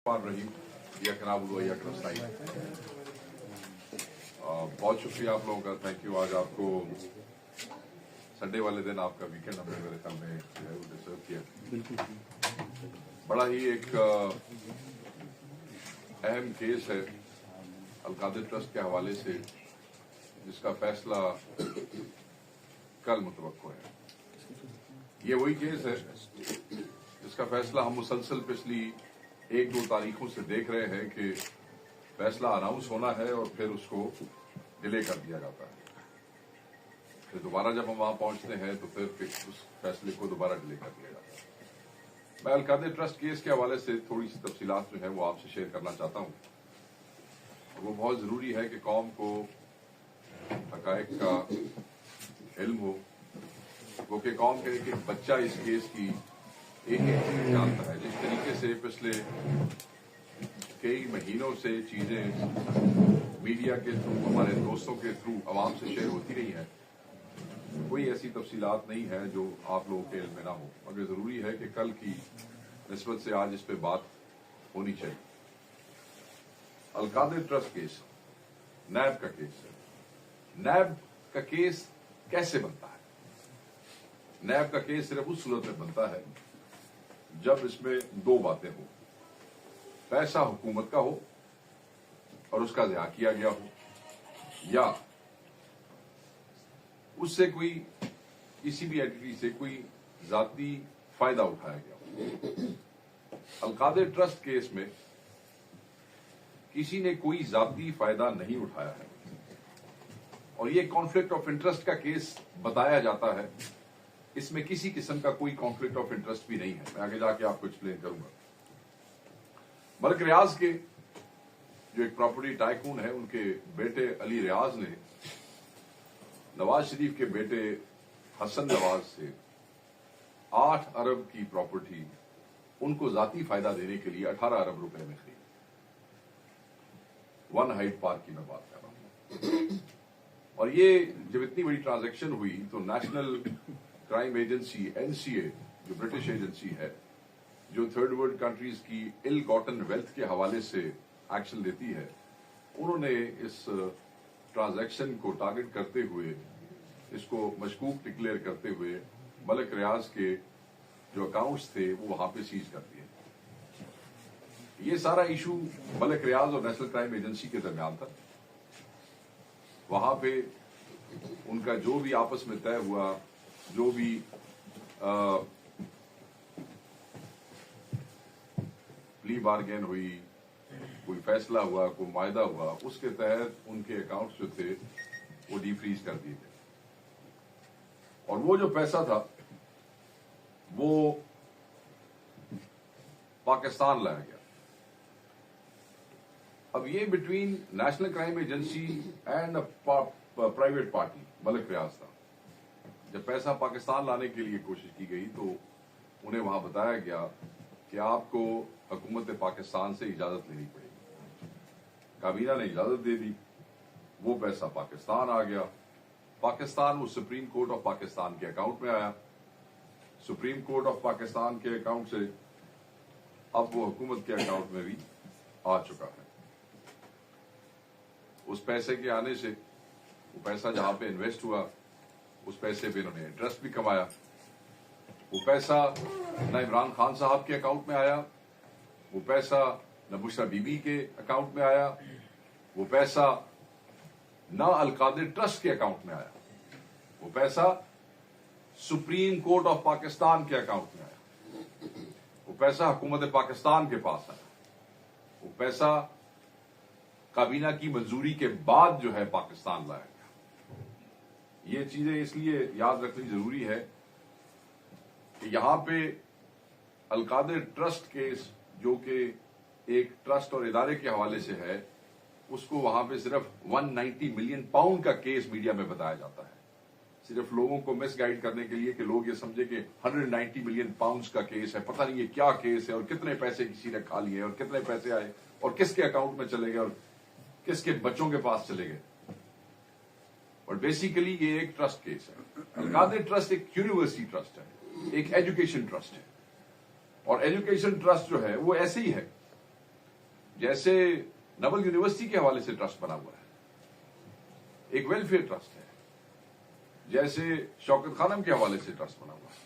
रहीम या खराब हुआ या क्रस्ताई। बहुत शुक्रिया आप लोगों का, थैंक यू। आज आपको संडे वाले दिन आपका वीकेंड हमने मेरे ख्याल में जो है वो डिसर्व किया। बड़ा ही एक अहम केस है अलकादिर ट्रस्ट के हवाले से, जिसका फैसला कल मुतवक्को है। ये वही केस है जिसका फैसला हम मुसलसल पिछली 1-2 तारीखों से देख रहे हैं कि फैसला अनाउंस होना है और फिर उसको डिले कर दिया जाता है। फिर दोबारा जब हम वहां पहुंचते हैं तो फिर उस फैसले को दोबारा डिले कर दिया जाता है। मैं अलकादिर ट्रस्ट केस के हवाले से थोड़ी सी तफसीलात जो है वो आपसे शेयर करना चाहता हूं। वो बहुत जरूरी है कि कौम को हकायक का इल्म हो, वो कि कौम के एक बच्चा इस केस की एक चीज जानता है। जिस तरीके से पिछले कई महीनों से चीजें मीडिया के थ्रू, हमारे दोस्तों के थ्रू आवाम से शेयर होती रही है, कोई ऐसी तफसीलात नहीं है जो आप लोगों के इल्म में ना हो, मगर जरूरी है कि कल की निस्बत से आज इस पे बात होनी चाहिए। अलकादिर ट्रस्ट केस नैब का केस है। नैब का केस कैसे बनता है? नैब का केस सिर्फ उस सूरत में बनता है जब इसमें 2 बातें हो। पैसा हुकूमत का हो और उसका ज़िया किया गया हो, या उससे कोई किसी भी एंटिटी से कोई जाती फायदा उठाया गया हो। अलकादिर ट्रस्ट केस में किसी ने कोई जाती फायदा नहीं उठाया है और ये कॉन्फ्लिक्ट ऑफ इंटरेस्ट का केस बताया जाता है। इसमें किसी किस्म का कोई कॉन्फ्लिक्ट ऑफ इंटरेस्ट भी नहीं है। मैं आगे जाके आपको एक्सप्लेन करूंगा। मलिक रियाज के जो एक प्रॉपर्टी टाइकून है, उनके बेटे अली रियाज ने नवाज शरीफ के बेटे हसन नवाज से 8 अरब की प्रॉपर्टी उनको जाती फायदा देने के लिए 18 अरब रुपए में खरीदी। वन हाइट पार्क की मैं बात कर रहा हूं। और ये जब इतनी बड़ी ट्रांजैक्शन हुई तो नेशनल क्राइम एजेंसी एनसीए, जो ब्रिटिश एजेंसी है, जो थर्ड वर्ल्ड कंट्रीज की इल गॉटन वेल्थ के हवाले से एक्शन लेती है, उन्होंने इस ट्रांजैक्शन को टारगेट करते हुए, इसको मशकूक डिक्लेयर करते हुए मलिक रियाज के जो अकाउंट्स थे वो वहां पे सीज कर दिए। ये सारा इशू मलिक रियाज और नेशनल क्राइम एजेंसी के दरमियान था। वहां पे उनका जो भी आपस में तय हुआ, जो भी प्ली बार्गेन हुई, कोई फैसला हुआ, कोई मायदा हुआ, उसके तहत उनके अकाउंट्स जो थे वो डीफ्रीज कर दिए गए और वो जो पैसा था वो पाकिस्तान लाया गया। अब ये between national crime agency and private party Malik Riaz था। जब पैसा पाकिस्तान लाने के लिए कोशिश की गई तो उन्हें वहां बताया गया कि आपको हुकूमत पाकिस्तान से इजाजत लेनी पड़ेगी। काबीना ने इजाजत दे दी, वो पैसा पाकिस्तान आ गया। पाकिस्तान वो सुप्रीम कोर्ट ऑफ पाकिस्तान के अकाउंट में आया। सुप्रीम कोर्ट ऑफ पाकिस्तान के अकाउंट से अब वो हुकूमत के अकाउंट में भी आ चुका है। उस पैसे के आने से वो पैसा जहां पे इन्वेस्ट हुआ, उस पैसे पे इन्होंने इंटरेस्ट भी कमाया। वो पैसा न इमरान खान साहब के अकाउंट में आया, वो पैसा न बुशरा बीबी के अकाउंट में आया, वो पैसा न अलकादिर ट्रस्ट के अकाउंट में आया, वो पैसा सुप्रीम कोर्ट ऑफ पाकिस्तान के अकाउंट में आया, वो पैसा हुकूमत पाकिस्तान के पास आया, वो पैसा काबीना की मंजूरी के बाद जो है पाकिस्तान लाया गया। ये चीजें इसलिए याद रखनी जरूरी है कि यहां पे अलकादिर ट्रस्ट केस, जो कि एक ट्रस्ट और इदारे के हवाले से है, उसको वहां पे सिर्फ 190 मिलियन पाउंड का केस मीडिया में बताया जाता है, सिर्फ लोगों को मिसगाइड करने के लिए कि लोग ये समझे कि 190 मिलियन पाउंड का केस है, पता नहीं ये क्या केस है और कितने पैसे किसी ने खा लिए और कितने पैसे आए और किसके अकाउंट में चले गए और किसके बच्चों के पास चले गए। और बेसिकली ये एक ट्रस्ट केस है। अलकादिर ट्रस्ट एक यूनिवर्सिटी ट्रस्ट है, एक एजुकेशन ट्रस्ट है। और एजुकेशन ट्रस्ट जो है वो ऐसे ही है जैसे नवल यूनिवर्सिटी के हवाले से ट्रस्ट बना हुआ है, एक वेलफेयर ट्रस्ट है, जैसे शौकत खानम के हवाले से ट्रस्ट बना हुआ है।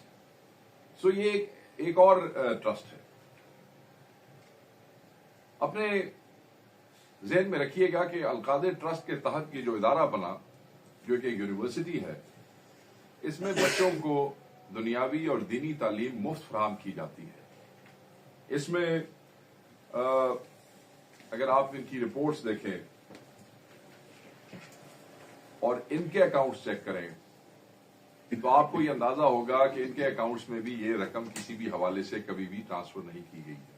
सो ये एक और ट्रस्ट है। अपने ज़हन में रखिएगा कि अलकादिर ट्रस्ट के तहत ये जो इदारा बना, जो कि एक यूनिवर्सिटी है, इसमें बच्चों को दुनियावी और दीनी तालीम मुफ्त फराहम की जाती है। इसमें अगर आप इनकी रिपोर्ट्स देखें और इनके अकाउंट्स चेक करें तो आपको ये अंदाजा होगा कि इनके अकाउंट्स में भी ये रकम किसी भी हवाले से कभी भी ट्रांसफर नहीं की गई है।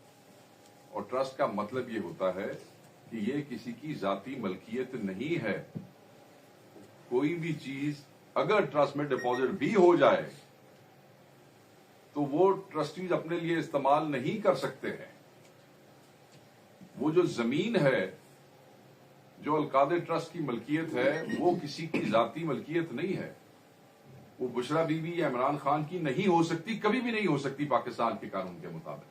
और ट्रस्ट का मतलब ये होता है कि ये किसी की जाती मलकियत नहीं है। कोई भी चीज अगर ट्रस्ट में डिपॉजिट भी हो जाए तो वो ट्रस्टीज अपने लिए इस्तेमाल नहीं कर सकते हैं। वो जो जमीन है जो अलकादिर ट्रस्ट की मलकियत है, वो किसी की जाती मलकियत नहीं है। वो बुशरा बीबी या इमरान खान की नहीं हो सकती, कभी भी नहीं हो सकती पाकिस्तान के कानून के मुताबिक।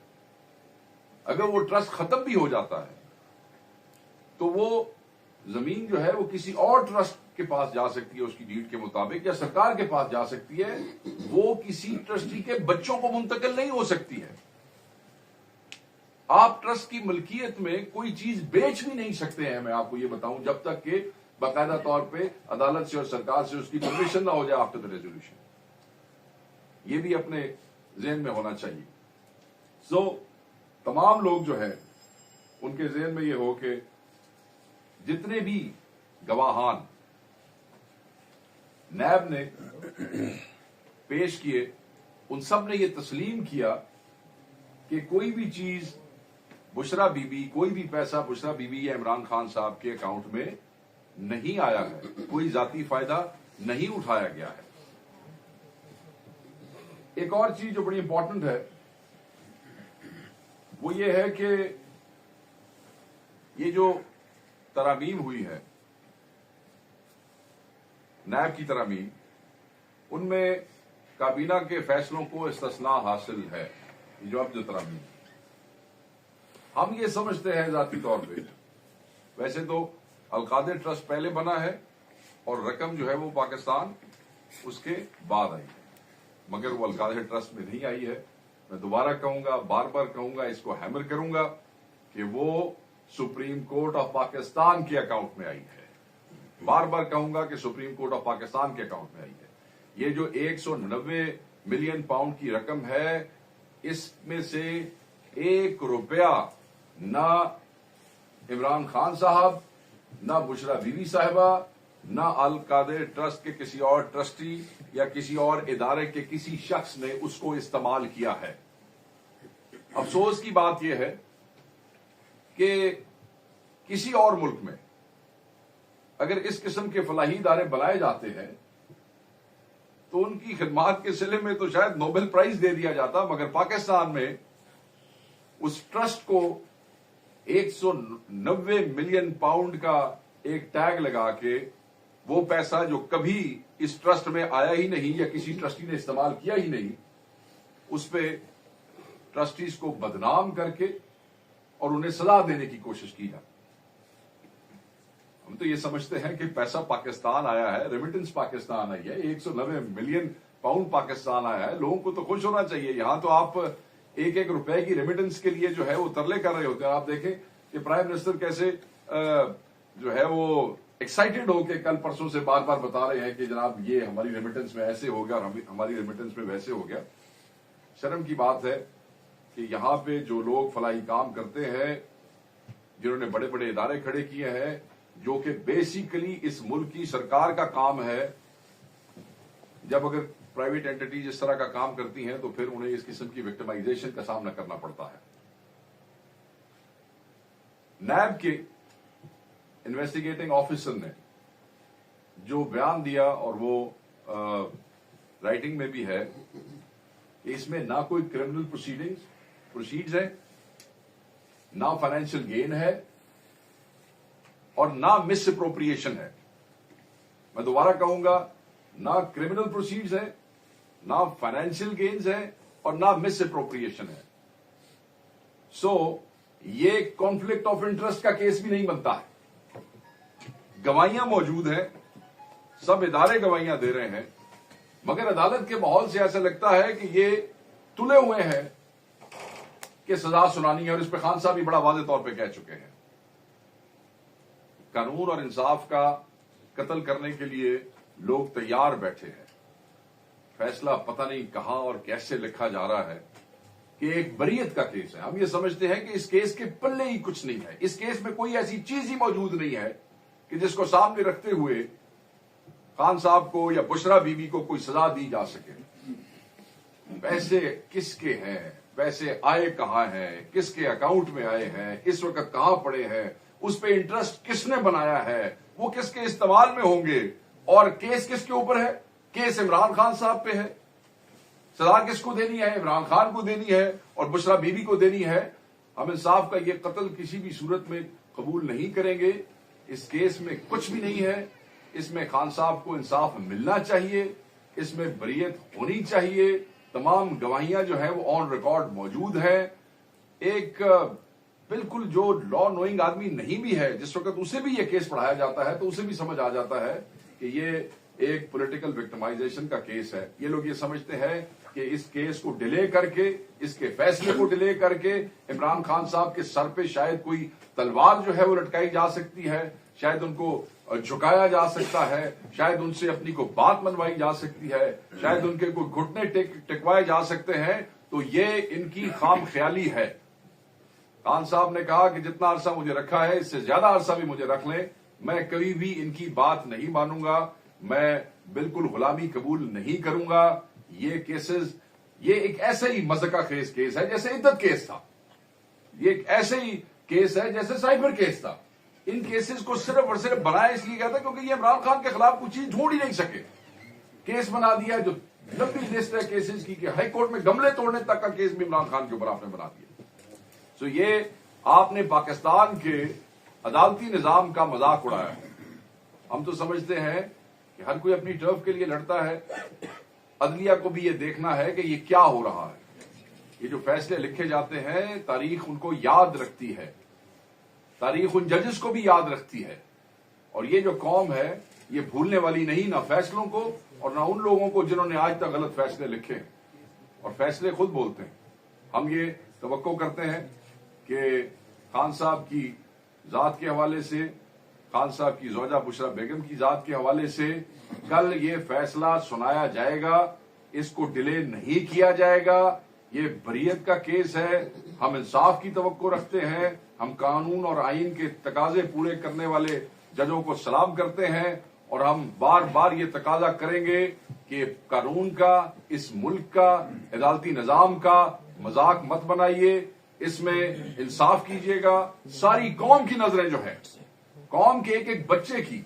अगर वो ट्रस्ट खत्म भी हो जाता है तो वो जमीन जो है वो किसी और ट्रस्ट के पास जा सकती है उसकी डीड के मुताबिक, या सरकार के पास जा सकती है। वो किसी ट्रस्टी के बच्चों को मुंतकिल नहीं हो सकती है। आप ट्रस्ट की मलकियत में कोई चीज बेच भी नहीं सकते हैं, मैं आपको ये बताऊं, जब तक कि बाकायदा तौर पे अदालत से और सरकार से उसकी परमिशन ना हो जाए आफ्टर द रेजोल्यूशन। ये भी अपने ज़हन में होना चाहिए। सो तमाम लोग जो है उनके ज़हन में ये हो कि जितने भी गवाहान नैब ने पेश किए, उन सब ने ये तस्लीम किया कि कोई भी चीज बुशरा बीबी, कोई भी पैसा बुशरा बीबी या इमरान खान साहब के अकाउंट में नहीं आया है, कोई जाती फायदा नहीं उठाया गया है। एक और चीज जो बड़ी इंपॉर्टेंट है वो ये है कि ये जो तरामीम हुई है, नैब की तरामीम, उनमें काबीना के फैसलों को इस्तिस्ना हासिल है। ये जो अब जो तरामीम, हम ये समझते हैं जाती तौर पे, वैसे तो अलकादिर ट्रस्ट पहले बना है और रकम जो है वो पाकिस्तान उसके बाद आई है, मगर वो अलकादिर ट्रस्ट में नहीं आई है। मैं दोबारा कहूंगा, बार बार कहूंगा, इसको हैमर करूंगा कि वो सुप्रीम कोर्ट ऑफ पाकिस्तान के अकाउंट में आई है। बार बार कहूंगा कि सुप्रीम कोर्ट ऑफ पाकिस्तान के अकाउंट में आई है। ये जो 190 मिलियन पाउंड की रकम है, इसमें से 1 रुपया ना इमरान खान साहब, ना बुशरा बीबी साहिबा, ना अलकादिर ट्रस्ट के किसी और ट्रस्टी या किसी और इदारे के किसी शख्स ने उसको इस्तेमाल किया है। अफसोस की बात यह है कि किसी और मुल्क में अगर इस किस्म के फलाही इदारे बनाए जाते हैं तो उनकी खिदमात के सिले में तो शायद नोबेल प्राइज दे दिया जाता, मगर पाकिस्तान में उस ट्रस्ट को 190 मिलियन पाउंड का एक टैग लगा के वो पैसा जो कभी इस ट्रस्ट में आया ही नहीं या किसी ट्रस्टी ने इस्तेमाल किया ही नहीं, उस पे ट्रस्टीज को बदनाम करके और उन्हें सजा देने की कोशिश की जाए। हम तो ये समझते हैं कि पैसा पाकिस्तान आया है, रेमिटेंस पाकिस्तान आई है, 190 मिलियन पाउंड पाकिस्तान आया है, लोगों को तो खुश होना चाहिए। यहां तो आप 1-1 रुपए की रेमिटेंस के लिए जो है वो तरले कर रहे होते हैं। आप देखें कि प्राइम मिनिस्टर कैसे जो है वो एक्साइटेड होकर कल परसों से बार बार बता रहे हैं कि जनाब ये हमारी रेमिटेंस में ऐसे हो गया और हमारी रेमिटेंस में वैसे हो गया। शर्म की बात है कि यहां पे जो लोग फलाही काम करते हैं, जिन्होंने बड़े बड़े इदारे खड़े किए हैं, जो कि बेसिकली इस मुल्क की सरकार का काम है, जब अगर प्राइवेट एंटिटीज इस तरह का काम करती हैं तो फिर उन्हें इस किस्म की विक्टिमाइजेशन का सामना करना पड़ता है। नैब के इन्वेस्टिगेटिंग ऑफिसर ने जो बयान दिया और वो राइटिंग में भी है, इसमें ना कोई क्रिमिनल प्रोसीड्स है, ना फाइनेंशियल गेन है और ना मिस अप्रोप्रिएशन है। मैं दोबारा कहूंगा, ना क्रिमिनल प्रोसीड्स है, ना फाइनेंशियल गेन्स है और ना मिस अप्रोप्रिएशन है। सो ये कॉन्फ्लिक्ट ऑफ इंटरेस्ट का केस भी नहीं बनता है। गवाहियां मौजूद हैं, सब इदारे गवाहियां दे रहे हैं, मगर अदालत के माहौल से ऐसा लगता है कि ये तुले हुए हैं कि सजा सुनानी है, और इस पर खान साहब भी बड़ा वाज़ेह तौर पे कह चुके हैं। कानून और इंसाफ का कत्ल करने के लिए लोग तैयार बैठे हैं। फैसला पता नहीं कहां और कैसे लिखा जा रहा है कि एक बरीयत का केस है। हम ये समझते हैं कि इस केस के पल्ले ही कुछ नहीं है, इस केस में कोई ऐसी चीज ही मौजूद नहीं है कि जिसको सामने रखते हुए खान साहब को या बुशरा बीबी को कोई सजा दी जा सके। पैसे किसके हैं, पैसे आए कहां हैं, किसके अकाउंट में आए हैं, इस वक्त कहां पड़े हैं, उस पे इंटरेस्ट किसने बनाया है, वो किसके इस्तेमाल में होंगे, और केस किसके ऊपर है? केस इमरान खान साहब पे है। सजा किसको देनी है? इमरान खान को देनी है और बुशरा बीबी को देनी है। हम इंसाफ का ये कत्ल किसी भी सूरत में कबूल नहीं करेंगे। इस केस में कुछ भी नहीं है, इसमें खान साहब को इंसाफ मिलना चाहिए, इसमें बरीयत होनी चाहिए। तमाम गवाहियां जो है वो ऑन रिकॉर्ड मौजूद है। एक बिल्कुल जो लॉ नोइंग आदमी नहीं भी है, जिस वक्त उसे भी ये केस पढ़ाया जाता है तो उसे भी समझ आ जाता है कि ये एक पॉलिटिकल विक्टिमाइजेशन का केस है। ये लोग ये समझते हैं कि इस केस को डिले करके, इसके फैसले को डिले करके इमरान खान साहब के सर पे शायद कोई तलवार जो है वो लटकाई जा सकती है, शायद उनको झुकाया जा सकता है, शायद उनसे अपनी को बात मनवाई जा सकती है, शायद उनके कोई घुटने टिकवाए जा सकते हैं। तो ये इनकी खाम ख्याली है। खान साहब ने कहा कि जितना अरसा मुझे रखा है इससे ज्यादा अरसा भी मुझे रख लें, मैं कभी भी इनकी बात नहीं मानूंगा, मैं बिल्कुल गुलामी कबूल नहीं करूंगा। ये केसेस, ये एक ऐसे ही मजे का केस है जैसे इद्दत केस था, ये एक ऐसे ही केस है जैसे साइबर केस था। इन केसेस को सिर्फ और सिर्फ बनाया इसलिए गया था क्योंकि ये इमरान खान के खिलाफ कुछ चीज ढूंढ ही नहीं सके। केस बना दिया जो लंबी लिस्ट है केसेस की, कि हाई कोर्ट में गमले तोड़ने तक का केस भी इमरान खान के ऊपर आपने बना दिया। तो ये आपने पाकिस्तान के अदालती निजाम का मजाक उड़ाया है। हम तो समझते हैं कि हर कोई अपनी टर्फ के लिए लड़ता है, अदलिया को भी ये देखना है कि ये क्या हो रहा है। ये जो फैसले लिखे जाते हैं तारीख उनको याद रखती है, तारीख उन जजेस को भी याद रखती है, और ये जो कौम है ये भूलने वाली नहीं, ना फैसलों को और ना उन लोगों को जिन्होंने आज तक गलत फैसले लिखे हैं। और फैसले खुद बोलते हैं। हम ये तवक्को करते हैं कि खान साहब की जात के हवाले से, खान साहब की जोजा बुशरा बेगम की जात के हवाले से कल ये फैसला सुनाया जाएगा, इसको डिले नहीं किया जाएगा। ये बरीयत का केस है, हम इंसाफ की तवक्को रखते हैं, हम कानून और आईन के तकाजे पूरे करने वाले जजों को सलाम करते हैं, और हम बार बार ये तकाजा करेंगे कि कानून का, इस मुल्क का, अदालती निजाम का मजाक मत बनाइए, इसमें इंसाफ कीजिएगा। सारी कौम की नजरें जो है, कौम के एक एक बच्चे की,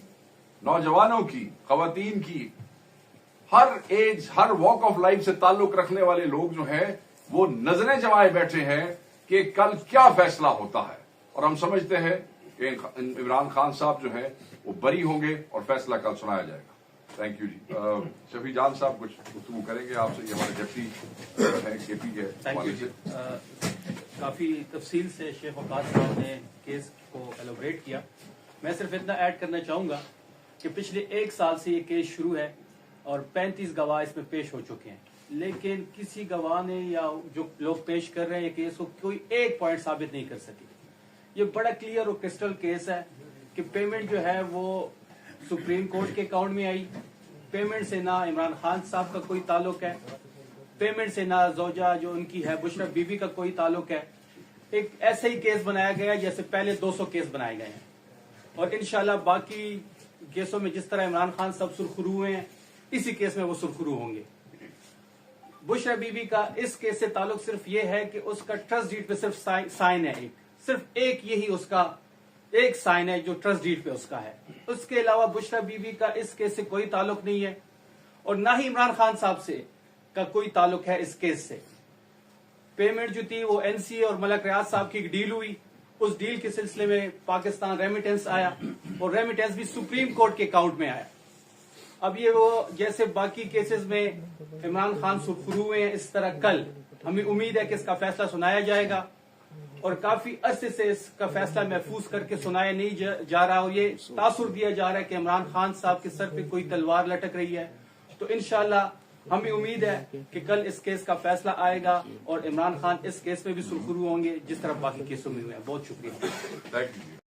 नौजवानों की, खवातीन की, हर एज, हर वॉक ऑफ लाइफ से ताल्लुक रखने वाले लोग जो हैं वो नजरें जमाए बैठे हैं कि कल क्या फैसला होता है। और हम समझते हैं कि इमरान खान साहब जो है वो बरी होंगे और फैसला कल सुनाया जाएगा। थैंक यू जी। शफी जान साहब कुछ गुफ्तगू करेंगे आपसे, ये हमारे डिप्टी हैं केपी के हवाले से। काफी तफसील से शेख वकास साहब ने केस को एलोबरेट किया। मैं सिर्फ इतना ऐड करना चाहूंगा कि पिछले 1 साल से ये केस शुरू है और 35 गवाह इसमें पेश हो चुके हैं, लेकिन किसी गवाह ने या जो लोग पेश कर रहे हैं ये केस को कोई एक पॉइंट साबित नहीं कर सके। ये बड़ा क्लियर और क्रिस्टल केस है कि पेमेंट जो है वो सुप्रीम कोर्ट के अकाउंट में आई, पेमेंट से ना इमरान खान साहब का कोई ताल्लुक है, पेमेंट से ना जोजा जो उनकी है बुशरा बीबी का कोई ताल्लुक है। एक ऐसे ही केस बनाया गया जैसे पहले 200 केस बनाए गए हैं, और इंशाल्लाह बाकी केसों में जिस तरह इमरान खान साहब सुरखरू हुए हैं इसी केस में वो सुरखरू होंगे। बुशरा बीबी का इस केस से ताल्लुक सिर्फ ये है कि उसका ट्रस्ट डीड पे सिर्फ साइन है, सिर्फ एक यही उसका एक साइन है जो ट्रस्ट डीड पे उसका है। उसके अलावा बुशरा बीबी का इस केस से कोई ताल्लुक नहीं है, और ना ही इमरान खान साहब से का कोई ताल्लुक है इस केस से। पेमेंट जो थी वो एनसीए और मलक रियाज साहब की डील हुई, उस डील के सिलसिले में पाकिस्तान रेमिटेंस आया और रेमिटेंस भी सुप्रीम कोर्ट के अकाउंट में आया। अब ये वो जैसे बाकी केसेस में इमरान खान सुरखरू हुए हैं, इस तरह कल हमें उम्मीद है कि इसका फैसला सुनाया जाएगा اور کافی عرصے سے اس کا فیصلہ محفوظ کر کے سنایا نہیں جا رہا، اور یہ تاثر دیا جا رہا ہے کہ عمران خان صاحب کے سر پہ کوئی تلوار لٹک رہی ہے. تو انشاءاللہ ہمیں امید ہے کہ کل اس کیس کا فیصلہ آئے گا اور عمران خان اس کیس میں بھی سرخرو ہوں گے جس طرح باقی کیسوں میں ہوئے ہیں. بہت شکریہ. Thank you.